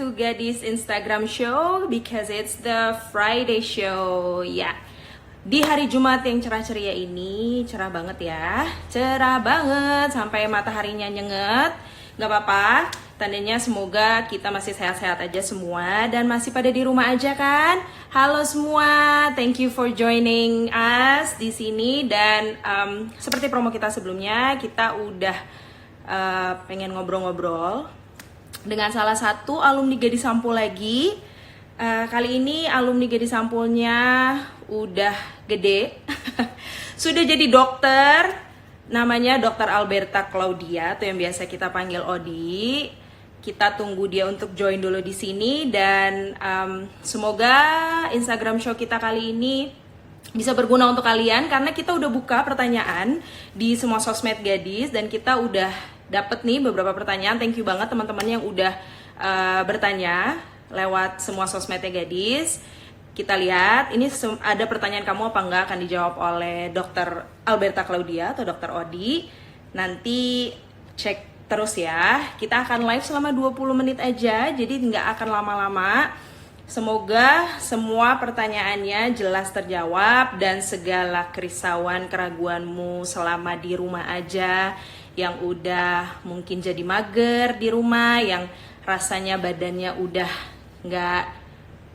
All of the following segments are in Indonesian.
to Gadis Instagram Show because it's the Friday show. Ya, di hari Jumat yang cerah ceria ini, cerah banget ya, cerah banget sampai mataharinya nyenget. Gak apa-apa, tandanya semoga kita masih sehat-sehat aja semua dan masih pada di rumah aja kan. Halo semua, thank you for joining us di sini dan seperti promo kita sebelumnya, kita udah pengen ngobrol-ngobrol dengan salah satu alumni Gadis Sampul lagi. Kali ini alumni Gadis Sampulnya udah gede, sudah jadi dokter, namanya Dr. Alberta Claudia, atau yang biasa kita panggil Odi. Kita tunggu dia untuk join dulu di sini dan semoga Instagram show kita kali ini bisa berguna untuk kalian karena kita udah buka pertanyaan di semua sosmed Gadis dan kita udah dapet nih beberapa pertanyaan. Thank you banget teman-teman yang udah bertanya lewat semua sosmednya Gadis. Kita lihat ini ada pertanyaan kamu apa enggak akan dijawab oleh Dr. Alberta Claudia atau Dr. Odi. Nanti cek terus ya. Kita akan live selama 20 menit aja, jadi nggak akan lama-lama. Semoga semua pertanyaannya jelas terjawab dan segala kerisauan, keraguanmu selama di rumah aja, yang udah mungkin jadi mager di rumah, yang rasanya badannya udah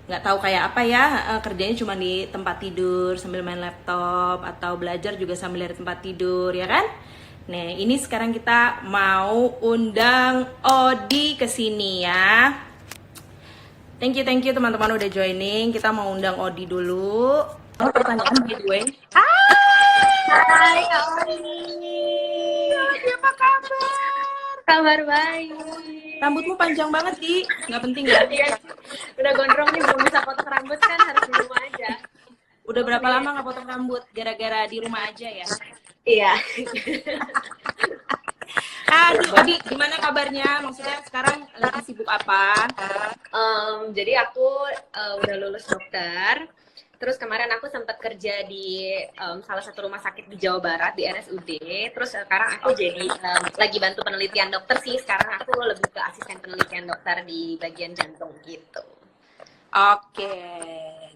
nggak tahu kayak apa ya, kerjanya cuma di tempat tidur sambil main laptop atau belajar juga sambil dari tempat tidur ya kan. Nah ini sekarang kita mau undang Odi ke sini ya. Thank you teman-teman udah joining. Kita mau undang Odi dulu. Pertanyaan by the way. Hai Odi. Apa kabar? Kabar baik. Rambutmu panjang banget, Di. Nggak penting ya? Iya. Udah gondrong nih, belum bisa potong rambut kan, harus di rumah aja. Udah berapa lama nggak potong rambut? Gara-gara di rumah aja ya? Iya. Odi, gimana kabarnya? Maksudnya sekarang lagi sibuk apa? Jadi aku udah lulus dokter. Terus kemarin aku sempat kerja di salah satu rumah sakit di Jawa Barat, di RSUD. Terus sekarang aku jadi lagi bantu penelitian dokter sih. Sekarang aku lebih ke asisten penelitian dokter di bagian jantung gitu. Oke,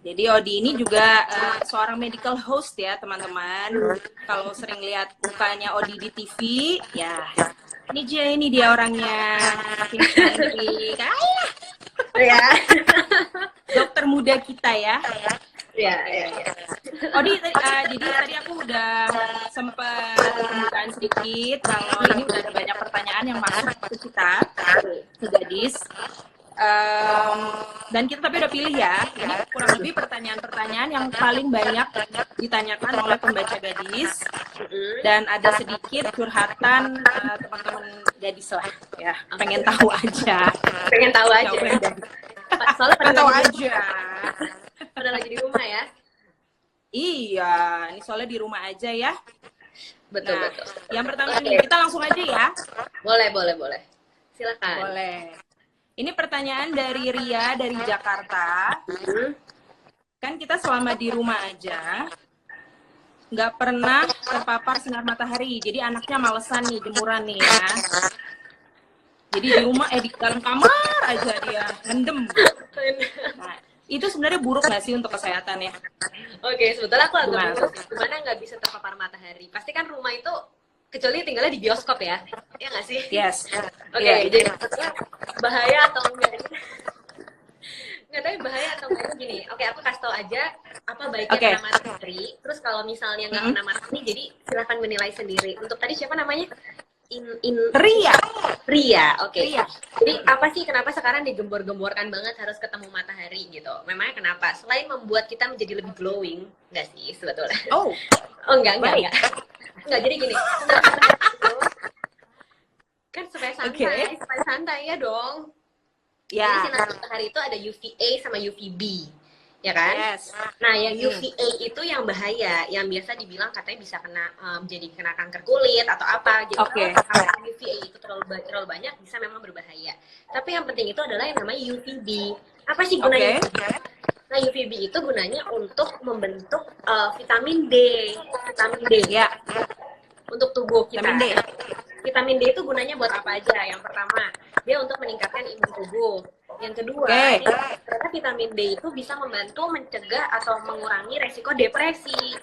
jadi Odi ini juga seorang medical host ya teman-teman. Kalau sering lihat mukanya Odi di TV, ya ini dia orangnya. Makin cantik. Ya. Dokter muda kita ya. Ya. Odi, jadi tadi aku udah sempat pembukaan sedikit kalau ini udah ada banyak pertanyaan yang masuk ke kita, ke Gadis. Dan kita tapi udah pilih ya, ini kurang lebih pertanyaan-pertanyaan yang paling banyak ditanyakan oleh pembaca Gadis. Dan ada sedikit curhatan teman-teman Gadis lah ya, pengen tahu aja. Pengen tahu aja. Soalnya Pengen tahu aja. Pada lagi di rumah ya. Iya, ini soalnya di rumah aja ya. Betul. Yang pertama nih, kita langsung aja ya. Boleh. Silakan. Boleh. Ini pertanyaan dari Ria dari Jakarta. Kan kita selama di rumah aja, nggak pernah terpapar sinar matahari. Jadi anaknya malesan nih, jemuran nih ya. Jadi di rumah, di dalam kamar aja dia ngendem. Nah, itu sebenarnya buruk nggak sih untuk kesehatan ya? Oke, sebetulnya aku agak bingung gimana nggak bisa terpapar matahari. Pasti kan rumah itu, kecuali tinggalnya di bioskop ya? Ya nggak sih? Yes. Oke, jadi bahaya atau enggak? Nggak tahu bahaya atau enggak gini. Oke, aku kasih tau aja apa baiknya kena matahari. Terus kalau misalnya nggak kena matahari, jadi silahkan menilai sendiri. Untuk tadi siapa namanya? Ria, oke. Ria. Jadi apa sih kenapa sekarang digembor-gemborkan banget harus ketemu matahari gitu? Memangnya kenapa? Selain membuat kita menjadi lebih glowing, enggak sih sebetulnya? Oh, enggak. Enggak, jadi gini. Kan supaya santai ya dong. ya. Jadi sinar matahari itu ada UVA sama UVB. Ya kan? Yes. Nah, yang UVA itu yang bahaya, yang biasa dibilang katanya bisa jadi kena kanker kulit atau apa. Jadi kalau UVA itu terlalu banyak bisa memang berbahaya. Tapi yang penting itu adalah yang namanya UVB. Apa sih gunanya? Nah, UVB itu gunanya untuk membentuk vitamin D. Ya. Untuk tubuh kita. Vitamin D. Vitamin D itu gunanya buat apa aja? Yang pertama, dia untuk meningkatkan imun tubuh. Yang kedua, ternyata vitamin D itu bisa membantu mencegah atau mengurangi resiko depresi.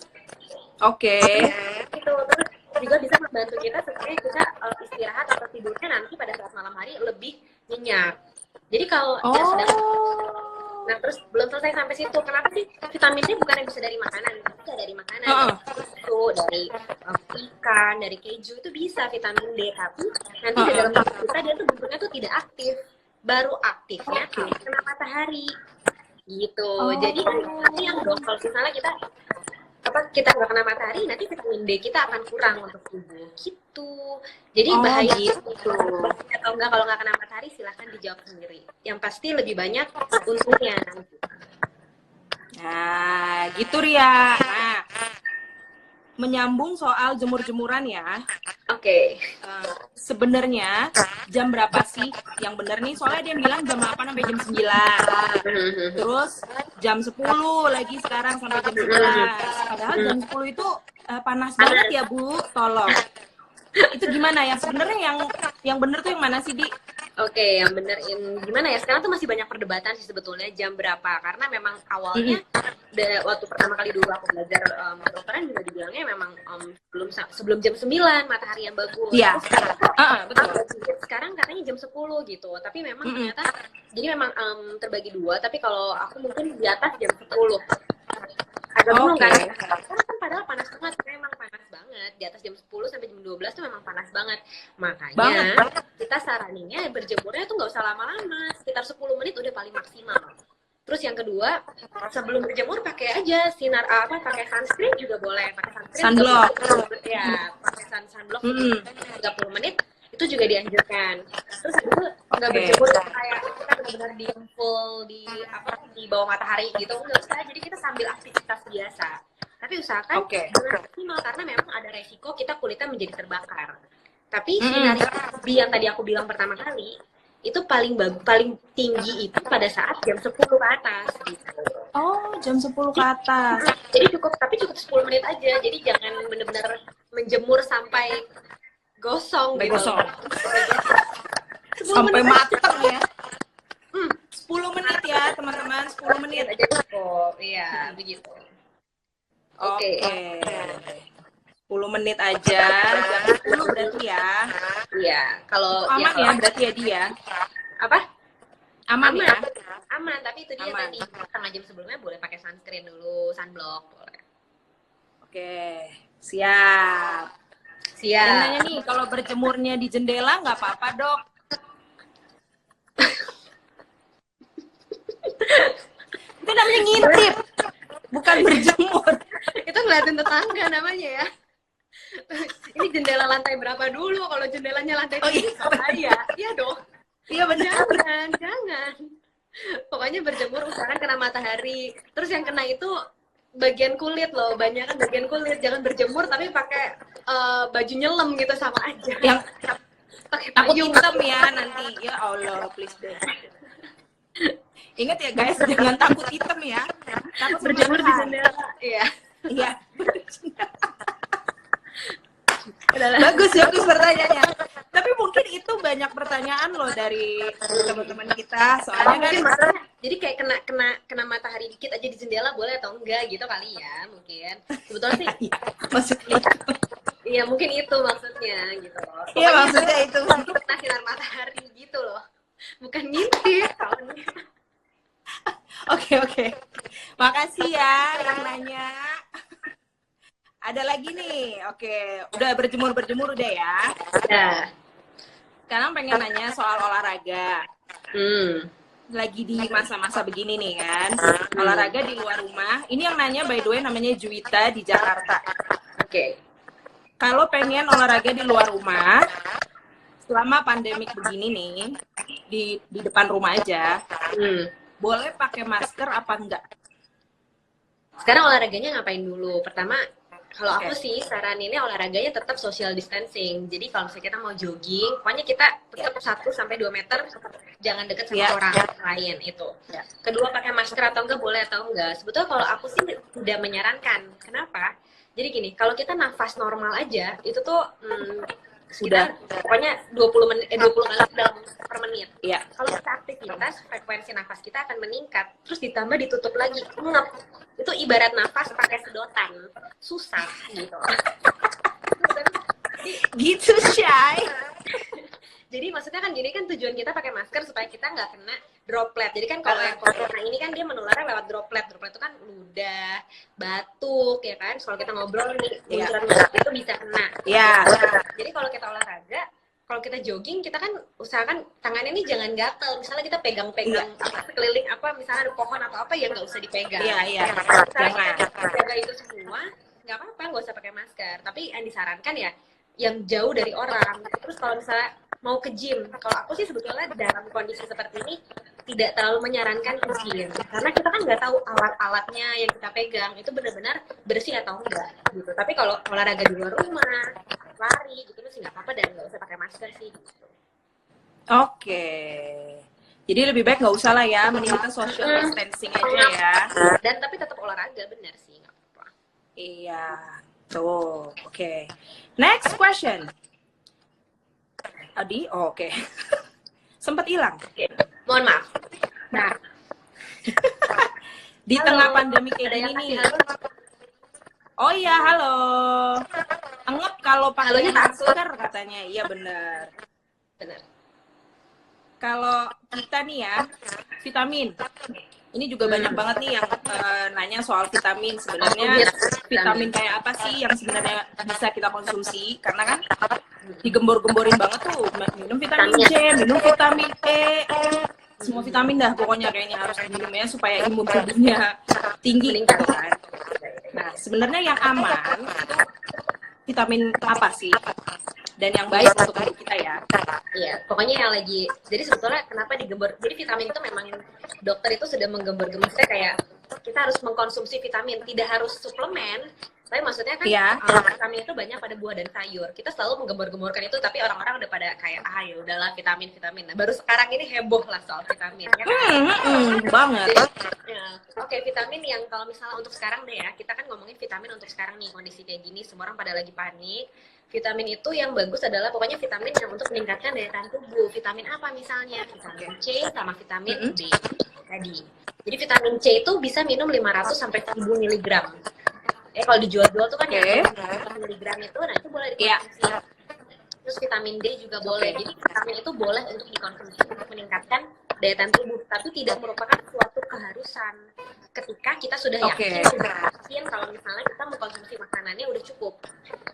Gitu. Terus juga bisa membantu kita supaya kita istirahat atau tidurnya nanti pada saat malam hari lebih nyenyak. Jadi kalau dia sedang Nah, terus belum selesai sampai situ. Kenapa sih vitamin D bukan yang bisa dari makanan? Bisa dari makanan, dari susu, dari ikan, dari keju itu bisa vitamin D. Tapi nanti di dalam tubuh kita dia tuh bentuknya tuh tidak aktif. Baru aktifnya kena matahari. Gitu. Jadi yang dong kalau misalnya kita nggak kena matahari, nanti vitamin D kita akan kurang untuk tubuh gitu. Jadi bahaya gitu. Bahaya atau enggak kalau nggak kena matahari silahkan dijawab sendiri. Yang pasti lebih banyak untungnya. Nah, gitu Ria. Nah, menyambung soal jemur-jemuran ya. Oke. Sebenarnya jam berapa sih yang benar nih? Soalnya dia bilang jam 8 sampai jam 9. Terus jam 10 lagi sekarang sampai jam 11. Padahal jam 10 itu panas banget ya, Bu. Tolong. Itu gimana ya? Sebenarnya yang benar tuh yang mana sih, Di? Oke, yang bener gimana ya? Sekarang tuh masih banyak perdebatan sih sebetulnya jam berapa. Karena memang awalnya waktu pertama kali dulu aku belajar kedokteran juga dibilangnya memang sebelum jam 9 matahari yang bagus. Iya. Betul. Sekarang katanya jam 10 gitu. Tapi memang ternyata jadi memang terbagi dua, tapi kalau aku mungkin di atas jam 10. Agak bingung kan? Karena kan padahal panas banget, memang panas banget. Di atas jam 10 sampai jam 12 tuh memang panas banget. Makanya kita saraninnya berjemurnya tuh nggak usah lama-lama, sekitar 10 menit udah paling maksimal. Terus yang kedua, sebelum berjemur pakai aja pakai sunscreen juga boleh, pakai sunblock. Ya, pakai sunblock 30 menit itu juga dianjurkan. Terus itu nggak berjemur kayak kita benar-benar di full di bawah matahari gitu, nggak usah. Jadi kita sambil aktivitas biasa. Tapi usahakan maksimal karena memang ada resiko kita kulitnya menjadi terbakar. Tapi sinar UV yang tadi aku bilang pertama kali itu paling tinggi itu pada saat jam 10 ke atas gitu. Oh, jam 10 ke atas. Jadi cukup 10 menit aja. Jadi jangan benar-benar menjemur sampai gosong gitu. Sampai matang ya. 10 menit ya, teman-teman. 10 menit aja cukup. Iya, begitu. Oke. 10 menit aja, jam 10 berarti ya. Iya, kalau aman ya berarti ya dia. Apa? Aman ya? Aman, tapi itu dia tadi setengah jam sebelumnya boleh pakai sunscreen dulu, sunblock boleh. Oke, siap. Dan nanya nih, kalau berjemurnya di jendela nggak apa-apa, Dok? Itu namanya ngintip, bukan berjemur. Itu ngeliatin tetangga namanya ya. Ini jendela lantai berapa dulu? Kalau jendelanya lantai 3 iya dong. Iya benar. Jangan. Pokoknya berjemur usahakan kena matahari. Terus yang kena itu bagian kulit loh, banyak kan bagian kulit. Jangan berjemur tapi pakai baju nyelam gitu, sama aja. Yang pakai payung hitam ya nanti. Ya Allah, please deh. Ingat ya guys, jangan takut hitam ya. Takut berjemur di jendela. Iya. Iya. Bagus pertanyaannya. Tapi mungkin itu banyak pertanyaan loh dari teman-teman kita. Soalnya kan jadi kayak kena matahari dikit aja di jendela boleh atau enggak gitu kali ya, mungkin. Sebetulnya sih maksudnya iya, mungkin itu maksudnya gitu loh. Iya, maksudnya itu. Kena sinar matahari gitu loh. Bukan ngintip. Oke. Makasih ya yang nanya. Ada lagi nih. Oke, udah berjemur udah ya. Ya. Sekarang pengen nanya soal olahraga. Lagi di masa-masa begini nih kan. Olahraga di luar rumah. Ini yang nanya by the way namanya Juwita di Jakarta. Oke. Kalau pengen olahraga di luar rumah selama pandemik begini nih, di depan rumah aja. Boleh pakai masker apa enggak? Sekarang olahraganya ngapain dulu? Pertama, kalau aku sih saraninnya olahraganya tetap social distancing. Jadi kalau misalnya kita mau jogging, pokoknya kita tetap 1-2 meter, jangan deket sama orang lain itu. Kedua, pakai masker atau enggak, boleh atau enggak. Sebetulnya kalau aku sih udah menyarankan. Kenapa? Jadi gini, kalau kita nafas normal aja, itu tuh sekitar pokoknya 20 menit 20 kali dalam per menit. Iya. Kalau kita aktivitas, frekuensi nafas kita akan meningkat, terus ditambah ditutup lagi, ngep. Itu ibarat nafas pakai sedotan, susah gitu. Gitu, Shay. Jadi maksudnya kan gini kan tujuan kita pakai masker supaya kita nggak kena droplet. Jadi kan kalau yang corona ini kan dia menularnya lewat droplet. Droplet itu kan ludah, batuk ya kan. Kalau kita ngobrol nih, bunturan itu bisa kena. Iya. Jadi kalau kita olahraga, kalau kita jogging, kita kan usahakan tangannya ini jangan gatel. Misalnya kita pegang-pegang sekeliling apa, misalnya ada pohon atau apa ya nggak usah dipegang. Iya. Misalnya kita jaga itu semua, nggak apa-apa, nggak usah pakai masker. Tapi yang disarankan ya yang jauh dari orang. Terus kalau misalnya mau ke gym, kalau aku sih sebetulnya dalam kondisi seperti ini tidak terlalu menyarankan ke gym, karena kita kan nggak tahu alat-alatnya yang kita pegang itu benar-benar bersih atau enggak gitu. Tapi kalau olahraga di luar rumah, lari gitu masih nggak apa-apa dan nggak usah pakai masker sih gitu. Oke. Jadi lebih baik nggak usah lah ya, mending kita social distancing aja ya. Dan tapi tetap olahraga, benar sih, nggak apa-apa. Iya, tuh. Oke. Next question. Adi, oke. Sempat hilang. Mohon maaf. Nah, Di tengah pandemi kayak gini nih. Oh iya, halo. Anggap kalau pakai masker katanya. Iya benar. benar. Kalau kita nih ya, vitamin. Ini juga banyak banget nih yang nanya soal vitamin. Sebenarnya vitamin kayak apa sih yang sebenarnya bisa kita konsumsi? Karena kan digembor-gemborin banget tuh. Minum vitamin C, minum vitamin E. Semua vitamin dah pokoknya kayaknya harus diminumnya supaya imun tubuhnya tinggi. Nah, sebenarnya yang aman itu vitamin apa sih? Dan yang baik untuk tubuh kita ya. Iya, pokoknya yang lagi. Jadi sebetulnya kenapa digembor? Jadi vitamin itu memang dokter itu sudah menggembor-gembornya kayak kita harus mengkonsumsi vitamin, tidak harus suplemen. Tapi maksudnya kan vitamin itu banyak pada buah dan sayur. Kita selalu menggembor-gemborkan itu, tapi orang-orang udah pada kayak ya udahlah vitamin. Nah, baru sekarang ini heboh lah soal vitamin ya kan? Banget. Jadi, Oke, vitamin yang kalau misalnya untuk sekarang deh ya, kita kan ngomongin vitamin untuk sekarang nih kondisi kayak gini, semua orang pada lagi panik. Vitamin itu yang bagus adalah pokoknya vitamin yang untuk meningkatkan daya tahan tubuh. Vitamin apa misalnya? Vitamin C sama vitamin D tadi. Jadi vitamin C itu bisa minum 500 sampai 1000 mg. Kalau dijual-jual tuh kan ya 500 mg itu, nah itu boleh dikonsumsi. Terus vitamin D juga boleh. Jadi vitamin itu boleh untuk dikonsumsi untuk meningkatkan daya tahan tubuh, tapi tidak merupakan suatu keharusan. Ketika kita sudah yakin kalau misalnya kita mengkonsumsi makanannya udah cukup.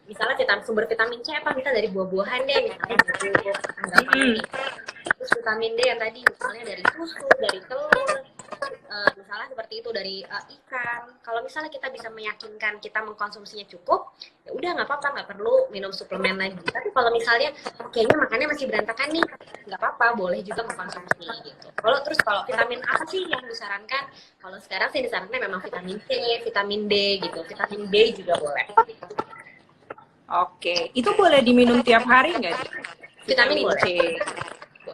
Misalnya sumber vitamin C apa? Bisa dari buah-buahan deh, misalnya dari terus vitamin D yang tadi misalnya dari susu, dari telur, misalnya seperti itu dari ikan. Kalau misalnya kita bisa meyakinkan kita mengkonsumsinya cukup, ya udah nggak apa-apa, nggak perlu minum suplemen lagi. Tapi kalau misalnya kayaknya makannya masih berantakan nih, nggak apa-apa, boleh juga mengkonsumsi gitu. Kalau vitamin apa sih yang disarankan? Kalau sekarang sih disarankan memang vitamin C, vitamin D gitu. Vitamin D juga boleh. Oke, itu boleh diminum tiap hari nggak? Vitamin C.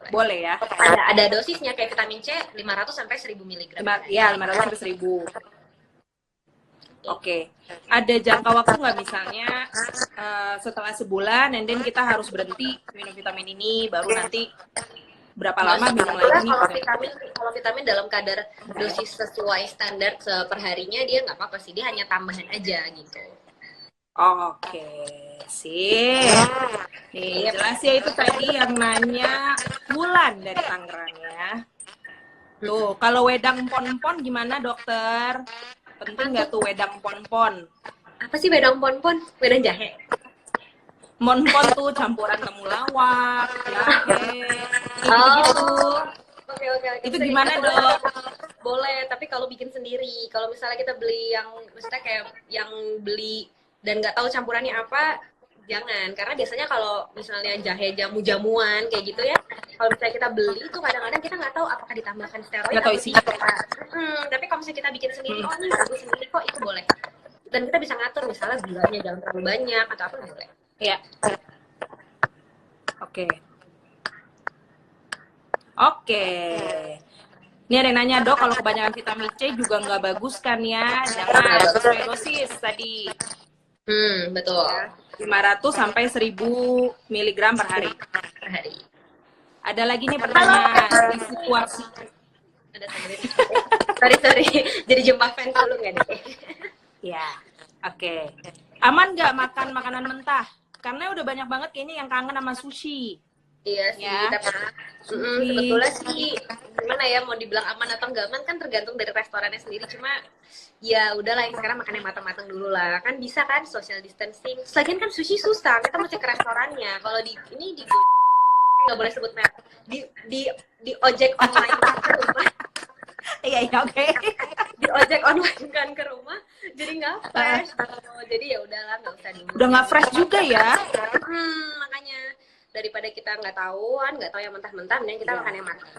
Boleh ya? Ada dosisnya kayak vitamin C 500 sampai 1000 mg. Ya, 500 sampai 1000. Oke. Ada jangka waktu nggak misalnya setelah sebulan, and then kita harus berhenti minum vitamin ini, baru nanti berapa lama minum lagi? Kalau vitamin dalam kadar dosis sesuai standar perharinya dia nggak apa-apa sih, dia hanya tambahan aja gitu. Oke, sip. Nih, jelas ya itu tadi yang nanya Wulan dari Tangerang ya. Tuh, kalau wedang pon-pon gimana dokter? Penting nggak tuh wedang pon-pon? Apa sih wedang pon-pon? Wedang jahe? Monpon tuh campuran temulawak, jahe, gitu. Oke. Itu gimana dok? Boleh, tapi kalau bikin sendiri. Kalau misalnya kita beli yang, maksudnya kayak yang beli dan nggak tahu campurannya apa, jangan. Karena biasanya kalau misalnya jahe jamu-jamuan kayak gitu ya, kalau misalnya kita beli itu kadang-kadang kita nggak tahu apakah ditambahkan steroid atau isinya. Tapi kalau misalnya kita bikin sendiri, oh ini bagus sendiri kok, itu boleh. Dan kita bisa ngatur misalnya gulanya jangan terlalu banyak atau apa, boleh. Iya. Oke. Ini ada yang nanya, dok, kalau kebanyakan vitamin C juga nggak bagus kan ya? Jangan sesuai dosis tadi. Betul. Ya, 500 sampai 1000 miligram per hari. Per hari. Ada lagi nih pertanyaan di situasi. Ada sorry. Jadi jumpa fans dulu nggak deh? Ya, oke. Aman nggak makan makanan mentah? Karena udah banyak banget kayaknya yang kangen sama sushi. Iya sih, Ya. tapi sebetulnya sih gimana ya, mau dibilang aman atau enggak aman kan tergantung dari restorannya sendiri. Cuma ya udahlah, yang sekarang makannya matang-matang dulu lah. Kan bisa kan social distancing. Lagian kan sushi susah, kita mesti ke restorannya. Kalau di ini di nggak boleh sebut merek. Di ojek online kan ke rumah. Iya, oke. Di ojek online kan ke rumah, jadi nggak fresh. Jadi ya udahlah, nggak usah dulu. Udah nggak fresh juga ya. Makanya daripada kita nggak tahu yang mentah-mentah, mending kita makan yang matang.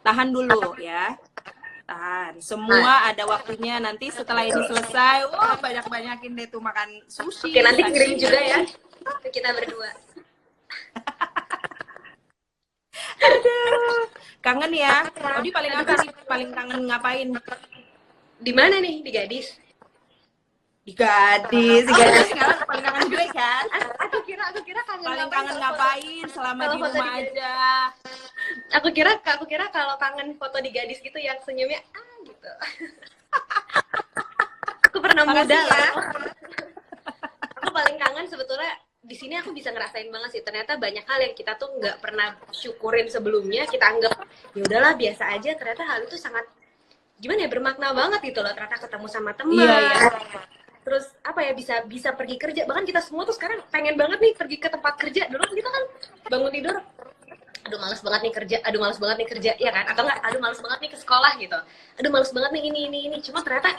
Tahan dulu ya. Tahan. Semua ada waktunya. Nanti setelah ini selesai, wah banyak-banyakin deh tuh makan sushi. Oke, nanti kirim juga ya ke kita berdua. Aduh, kangen ya. Odi paling apa sih? Paling kangen ngapain? Di mana nih? Di Gadis? Di Gadis sekarang paling kangen gue kan. Aku kira kangen Paling kangen ngapain selama di rumah aja. Aku kira kalau kangen foto di Gadis gitu yang senyumnya gitu. Aku pernah muda ya. Aku paling kangen sebetulnya di sini aku bisa ngerasain banget sih, ternyata banyak hal yang kita tuh nggak pernah syukurin sebelumnya, kita anggap ya udahlah biasa aja, ternyata hal itu sangat gimana ya, bermakna banget gitu loh. Ternyata ketemu sama teman, Iya. terus apa ya, bisa pergi kerja. Bahkan kita semua tuh sekarang pengen banget nih pergi ke tempat kerja. Dulu kita kan bangun tidur, aduh males banget nih kerja, ya kan? Atau enggak, aduh males banget nih ke sekolah gitu, aduh males banget nih ini. Cuma ternyata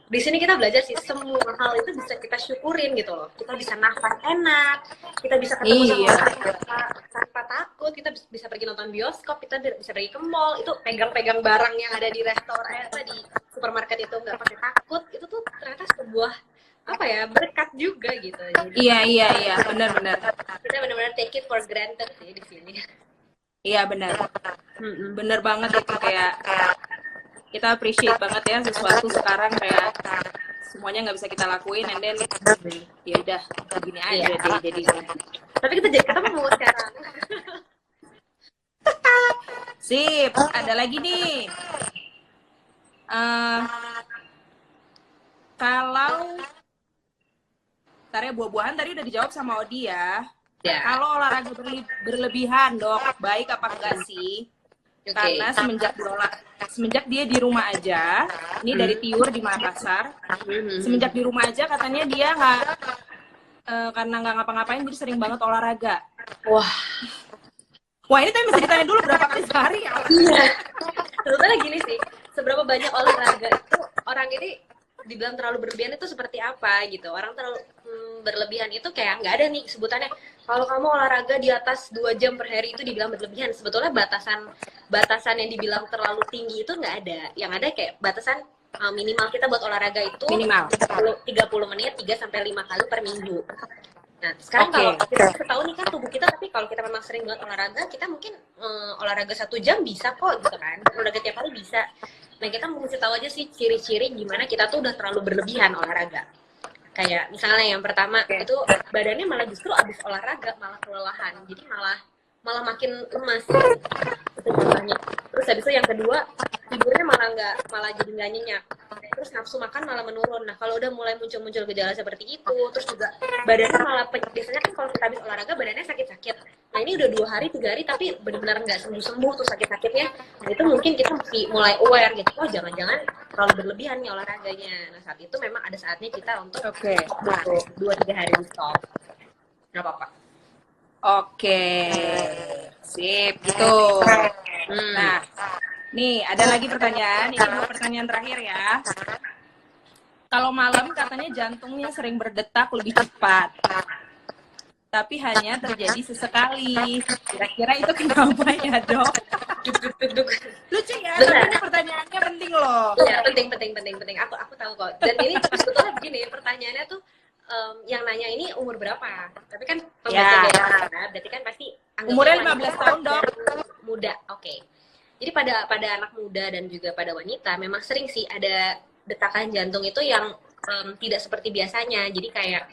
di sini kita belajar sih, semua hal itu bisa kita syukurin gitu loh. Kita bisa nafas enak, kita bisa ketemu sama orang tanpa takut, kita bisa pergi nonton bioskop, kita bisa pergi ke mall, itu pegang-pegang barang yang ada di restoran, di supermarket itu nggak pakai takut. Itu tuh ternyata sebuah apa ya, berkat juga gitu. Jadi, Iya, benar. kita benar-benar take it for granted sih di sini. Iya benar. Bener banget itu, kayak kita appreciate banget ya sesuatu sekarang kayak semuanya nggak bisa kita lakuin, and then ya udah gini aja deh jadi. Tapi kita jadi ketemu sekarang. Sip, ada lagi nih. Kalau buah-buahan tadi udah dijawab sama Odi ya. Kalau olahraga berlebihan dok, baik apa enggak sih? Karena semenjak dia di rumah aja, ini dari Tiur di Makassar, semenjak di rumah aja katanya dia nggak karena nggak ngapa-ngapain jadi sering banget olahraga. Wah ini tapi mesti ditanya dulu berapa kali sehari ya? Iya. Sebetulnya gini sih, seberapa banyak olahraga itu orang ini dibilang terlalu berlebihan itu seperti apa gitu. Orang terlalu berlebihan itu kayak nggak ada nih sebutannya. Kalau kamu olahraga di atas 2 jam per hari itu dibilang berlebihan. Sebetulnya batasan yang dibilang terlalu tinggi itu nggak ada. Yang ada kayak batasan minimal kita buat olahraga itu minimal 30 menit 3 sampai 5 kali per minggu. Nah, sekarang kalau kita tahu nih kan tubuh kita, tapi kalau kita memang sering banget olahraga, kita mungkin olahraga 1 jam bisa kok gitu kan. Olahraga tiap hari bisa. Nah, kita mesti tahu aja sih ciri-ciri gimana kita tuh udah terlalu berlebihan olahraga. Kayak misalnya yang pertama itu badannya malah justru abis olahraga malah kelelahan, jadi malah makin lemas. Itu contohnya. Terus habis itu yang kedua, tidurnya malah jadi nggak nyenyak. Terus nafsu makan malah menurun. Nah kalau udah mulai muncul gejala seperti itu, terus juga badannya malah biasanya kan kalau kita habis olahraga badannya sakit-sakit. Nah ini udah 2 hari 3 hari tapi benar-benar nggak sembuh tuh sakit-sakitnya. Nah itu mungkin kita mesti mulai aware gitu. Oh jangan-jangan terlalu berlebihan nih olahraganya. Nah saat itu memang ada saatnya kita untuk 2-3 hari di stop. Nggak apa-apa. Sip gitu. Nah, nih ada lagi pertanyaan. Ini 2 pertanyaan terakhir ya. Kalau malam katanya jantungnya sering berdetak lebih cepat, tapi hanya terjadi sesekali. Kira-kira itu kenapa ya dok? Duk. Lucu ya, tapi ini pertanyaannya penting loh. Iya, penting. Aku tahu kok. Dan ini sebetulnya begini, pertanyaannya tuh yang nanya ini umur berapa? Tapi kan berarti kan pasti umurnya 15 tahun dok. Muda, oke. Jadi pada anak muda dan juga pada wanita memang sering sih ada detakan jantung itu yang tidak seperti biasanya. Jadi kayak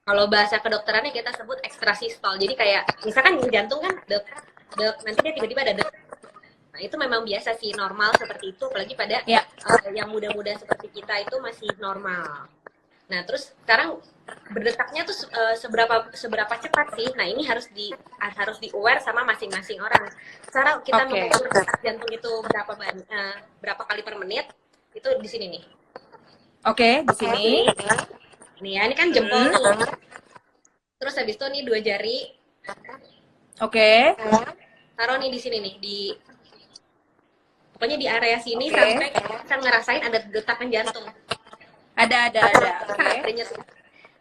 kalau bahasa kedokterannya kita sebut ekstrasistol. Jadi kayak misalkan jantung kan dek dek nanti dia tiba-tiba ada dek. Nah, itu memang biasa sih, normal seperti itu, apalagi pada yang muda-muda seperti kita itu masih normal. Nah, terus sekarang berdetaknya tuh seberapa cepat sih? Nah, ini harus di aware sama masing-masing orang. Cara kita mengukur detak jantung itu berapa kali per menit itu di sini nih. Oke, di sini. Nih ya, ini kan jempol nih. Terus habis itu nih 2 jari. Oke. Taruh nih di sini nih, pokoknya di area sini sampai kita ngerasain ada detakan jantung. Ada. Oke.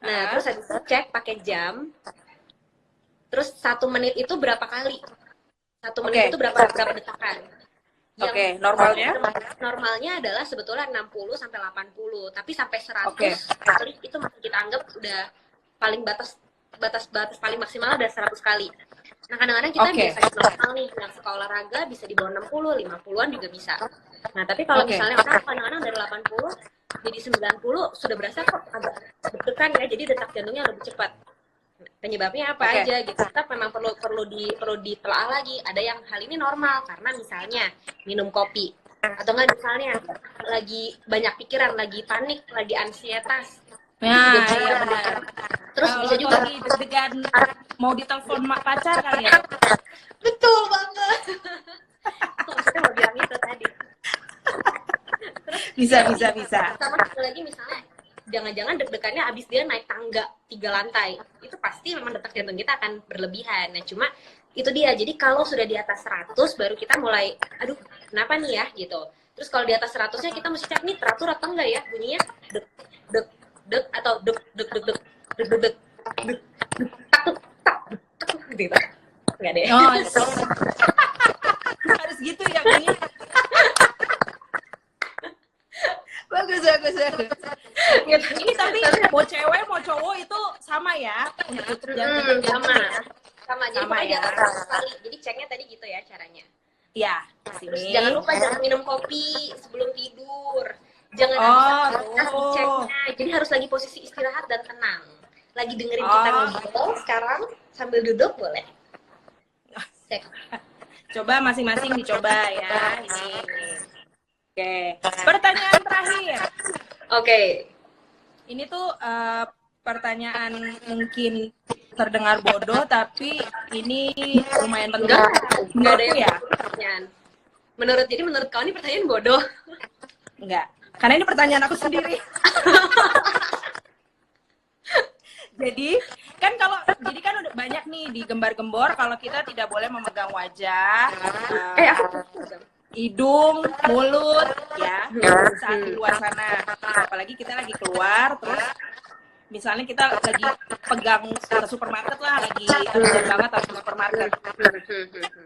Nah, terus habis itu cek pakai jam. Terus 1 menit itu berapa kali? 1 menit itu berapa detakan? Oke, normalnya adalah sebetulnya 60 sampai 80, tapi sampai 100 kali itu masih kita anggap udah paling batas paling maksimal udah 100 kali. Nah, kadang-kadang kita biasa normal nih, yang suka olahraga bisa di bawah 60, 50-an juga bisa. Nah, tapi kalau misalnya orang kadang-kadang dari 80 jadi 90 sudah berasa kok agak deg-degan ya, jadi detak jantungnya lebih cepat. Penyebabnya apa aja gitu, kita memang perlu ditelaah lagi. Ada yang hal ini normal karena misalnya minum kopi, atau enggak misalnya lagi banyak pikiran, lagi panik, lagi ansietas. Benar. Terus bisa juga lagi deg-degan mau ditelepon pacar kali ya. Betul banget. Maksudnya mau bilang itu tadi. Bisa. Sama satu lagi misalnya, jangan-jangan deg-degannya abis dia naik tangga 3 lantai. Itu pasti memang detak jantung kita akan berlebihan. Nah, cuma itu dia. Jadi kalau sudah di atas 100 baru kita mulai, aduh, kenapa nih ya gitu. Terus kalau di atas 100-nya kita mesti cek nih teratur atau enggak ya bunyinya, deg deg deg atau deg deg deg deg deg deg deg deg tak gitu. Enggak deh. Harus gitu ya bunyi. Bagus. Ini tapi mau cewek mau cowok itu sama ya untuk jantung. Sama. Jadi pokoknya di atas 100 kali. Jadi ceknya tadi gitu ya caranya. Ya, Terus jangan lupa jangan minum kopi sebelum tidur. Jangan ceknya. Jadi harus lagi posisi istirahat dan tenang. Lagi dengerin kita ngobrol sekarang sambil duduk boleh. Cek. Coba masing-masing dicoba ya ini. Oke. Pertanyaan terakhir. Oke. Ini tuh pertanyaan mungkin terdengar bodoh tapi ini lumayan penting. Enggak ada ya pertanyaan. Menurut kau ini pertanyaan bodoh? Enggak. Karena ini pertanyaan aku sendiri. Jadi kan udah banyak nih digembar-gembor kalau kita tidak boleh memegang wajah, hidung, mulut ya saat di luar sana. Apalagi kita lagi keluar terus misalnya kita lagi pegang ke supermarket lah, lagi urgent banget harus ke supermarket.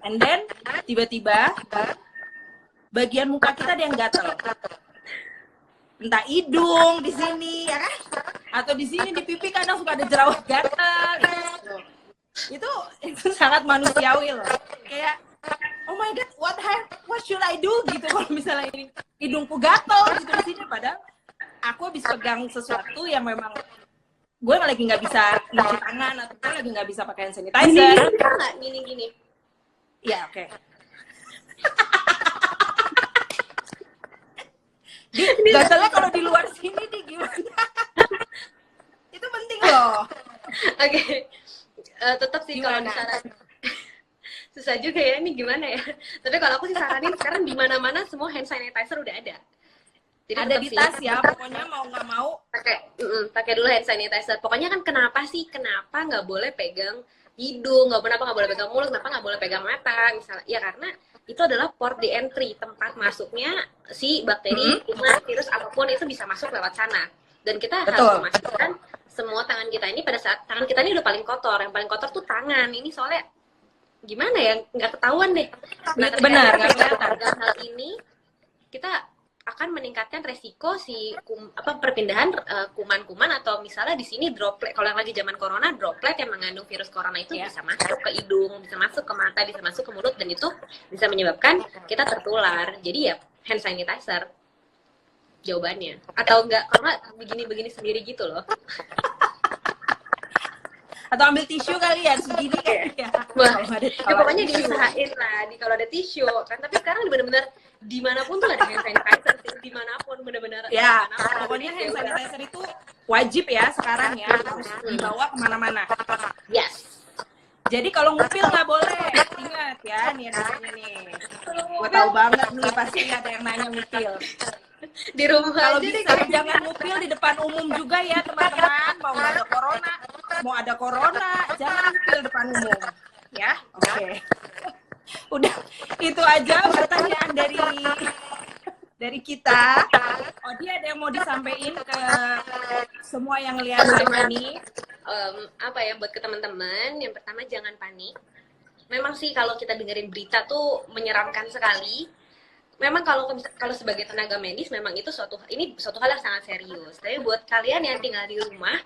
And then tiba-tiba bagian muka kita ada yang gatel. Entah hidung di sini ya kan? Atau di sini di pipi kadang suka ada jerawat gatal gitu. Itu sangat manusiawi loh. Kayak oh my god, what should I do gitu kalau misalnya ini hidungku gatal gitu di sini, padahal aku habis pegang sesuatu yang memang gue lagi nggak bisa cuci tangan atau gue lagi nggak bisa pakai hand sanitizer. Gini. Ya oke. Gatalnya kalau di luar sini di gimana? Itu penting loh. Oke. Tetap sih kalau disarankan. Susah juga ya ini gimana ya. Tapi kalau aku sih saranin sekarang di mana-mana semua hand sanitizer udah ada. Jadi ada di tas ya, pokoknya mau nggak mau pakai dulu hand sanitizer. Pokoknya kan kenapa nggak boleh pegang hidung, kenapa nggak boleh pegang mulut, kenapa nggak boleh pegang mata misalnya? Ya karena itu adalah port di entry, tempat masuknya si bakteri, kuman, virus apapun itu bisa masuk lewat sana. Dan kita harus memastikan semua tangan kita ini pada saat tangan kita ini udah paling kotor. Yang paling kotor tuh tangan. Ini soalnya gimana ya, nggak ketahuan deh. Nah, benar, nggak kelihatan. Dalam hal ini kita akan meningkatkan resiko perpindahan kuman-kuman atau misalnya di sini droplet. Kalau yang lagi zaman corona, droplet yang mengandung virus corona itu bisa masuk ke hidung, bisa masuk ke mata, bisa masuk ke mulut, dan itu bisa menyebabkan kita tertular. Jadi ya hand sanitizer. jawabannya. Atau enggak, karena begini-begini sendiri gitu loh. Atau ambil tisu kali ya, segini kayaknya. Wah, ya pokoknya diusahain lah kalau ada tisu kan. Tapi sekarang bener-bener dimanapun tuh ada hand sanitizer sih, dimanapun bener-bener. Ya, dimanapun. pokoknya hand sanitizer itu wajib ya sekarang ya, harus dibawa kemana-mana. Yes. Jadi kalau ngupil nggak boleh, ingat ya, nih nanya nih. Gue tahu banget nih pasti ada yang nanya ngupil. Di rumah Kalau aja bisa jangan ngupil di depan umum juga ya teman-teman. Mau ada corona, jangan ngupil depan umum, ya. Oke. Udah itu aja pertanyaan dari kita. Oh, dia ada yang mau disampaikan ke semua yang lihat live ini. Apa ya buat ke teman-teman, yang pertama jangan panik. Memang sih kalau kita dengerin berita tuh menyeramkan sekali. Memang kalau sebagai tenaga medis memang itu suatu hal yang sangat serius. Tapi buat kalian yang tinggal di rumah,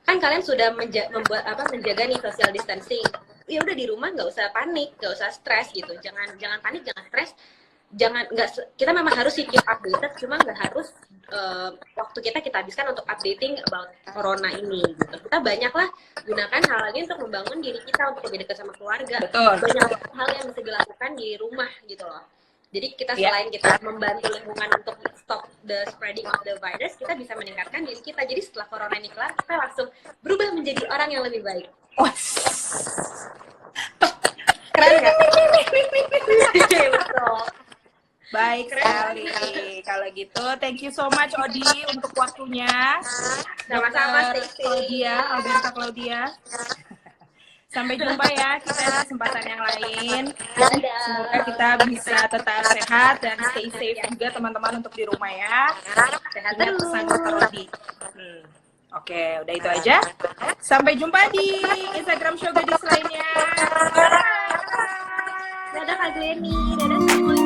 kan kalian sudah menjaga nih social distancing. Ya udah di rumah nggak usah panik, nggak usah stres gitu. Jangan panik, jangan stres. Kita memang harus keep updated, cuma nggak harus waktu kita habiskan untuk updating about corona ini gitu. Kita banyaklah gunakan hal ini untuk membangun diri kita untuk lebih dekat sama keluarga. Betul. Banyak hal yang bisa dilakukan di rumah gitu loh. Jadi kita selain kita membantu lingkungan untuk stop the spreading of the virus, kita bisa meningkatkan diri kita. Jadi setelah corona ini kelar, kita langsung berubah menjadi orang yang lebih baik. Keren nggak? Betul. Baik sekali. Kalau gitu, thank you so much Odi untuk waktunya. Sama-sama, Claudia, Alberta Claudia. Sampai jumpa ya kita di kesempatan yang lain. Semoga kita bisa tetap sehat dan stay safe juga teman-teman untuk di rumah ya. Sehat Ingat pesan Dr. Rodi. Oke, udah itu aja. Sampai jumpa di Instagram Show Gadis lainnya. Dadah Kak Glenny, dadah semuanya.